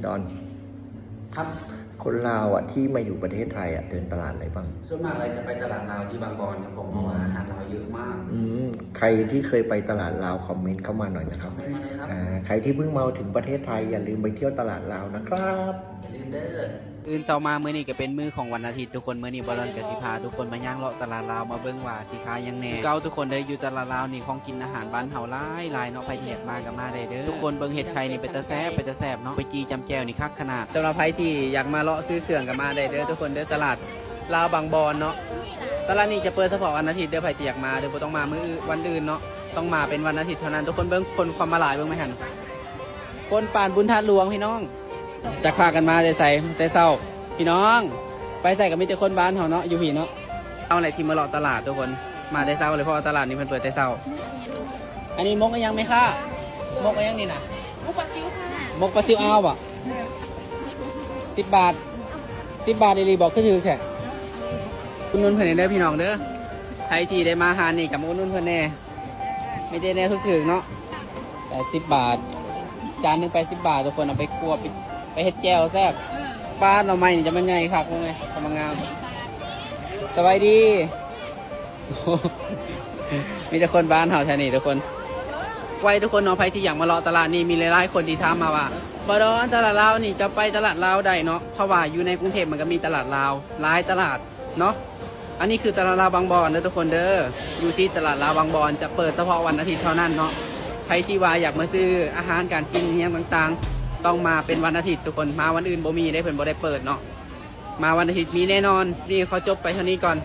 ดอน ครับ คนลาวอ่ะที่มาอยู่ประเทศไทยอ่ะเดินตลาดอะไรบ้าง ส่วนมากเราจะไปตลาดลาวที่บางบอนครับผมเพราะว่าอาหารลาวเยอะมาก ใครที่เคยไปตลาดลาวคอมเมนต์เข้ามาหน่อยนะครับ ไม่มาเลยครับ ใครที่เพิ่งมาถึงประเทศไทยอย่าลืมไปเที่ยวตลาดลาวนะครับ อย่าลืมเด้อ อื่นเจ้ามามื้อนี้ก็เป็นมื้อของวันอาทิตย์ทุกคนมื้อนี้บอลอนกับสิพาทุกคนมาย่างเลาะตลาดลาวมาเบิ่งว่าสิค้ายังแหน่เก่าทุกคนเด้ออยู่ตลาดลาวนี่ของกินอาหารบ้านเฮาหลายเนาะไผที่อยากมาก็มาได้เด้อทุกคนเบิ่งเห็ดไข่นี่เป็นตาแซ่บเนาะไปจีจำแจ่วนี่คักขนาดสำหรับไผที่อยากมาเลาะซื้อเครื่องก็มาได้เด้อทุกคนเด้อตลาดลาวบางบอนเนาะตลาดนี้จะเปิดเฉพาะวันอาทิตย์เด้อไผที่อยากมาเด้อบ่ต้องมามื้อวันอื่นเนาะต้องมาเป็นวันอาทิตย์เท่านั้นทุกคนเบิ่งคนความมาหลายเบิ่งไหมหั่นคนป่านบุญทาสหลวงพี่น้องจักพากันมาได้ใส่แต่เช้าพี่น้องไปใส่กับมิตรคนบ้านเขาเนาะอยู่ผีเนาะเอาอะไรที่มาเลาะตลาดทุกคนมาได้เช้าเลยเพราะว่าตลาดนี้เพิ่นเปิดแต่เช้าอันนี้มกยังไหมค่ะมกยังนี่นะ มุกปลาซิวค่ะ มกปลาซิวอ้าวอ่ะ10 บาทเดลีบอกคือถือแค่คุณนุ่นเพิ่นได้พี่น้องเด้อใครที่ได้มาหานี่กับคุณนุ่นเพิ่นแน่ไม่ได้แน่คือถือเนาะ80 บาทจานนึง80 บาททุกคนเอาไปคั่วไปเฮ็ดแจ่วแซ่บปลาหน่อไม้นี่จะมันใหญ่คักว่าไงกำลังงามสบายดี มีแต่คนบ้านเฮาแถวนี้ทุกคนไว้ทุกคนเนาะใครที่อยากมาเลาะตลาดนี่มีหลายๆคนที่ถามมาว่าบดอนตลาดลาวนี่จะไปตลาดลาวได้เนาะเพราะว่าอยู่ในกรุงเทพมันก็มีตลาดลาวหลายตลาดเนาะอันนี้คือตลาดลาวบางบอนเด้อทุกคนเด้ออยู่ที่ตลาดลาวบางบอนจะเปิดเฉพาะวันอาทิตย์เท่านั้นเนาะใครที่ว่าอยากมาซื้ออาหารการกินเฮียงต่างๆต้องมาเป็นวันอาทิตย์ทุกคนมาวันอื่นบ่มีได้เพิ่นบ่ได้เปิดเนาะมาวันอาทิตย์มีแน่นอนนี่เขาจบไปเท่านี้ก่อน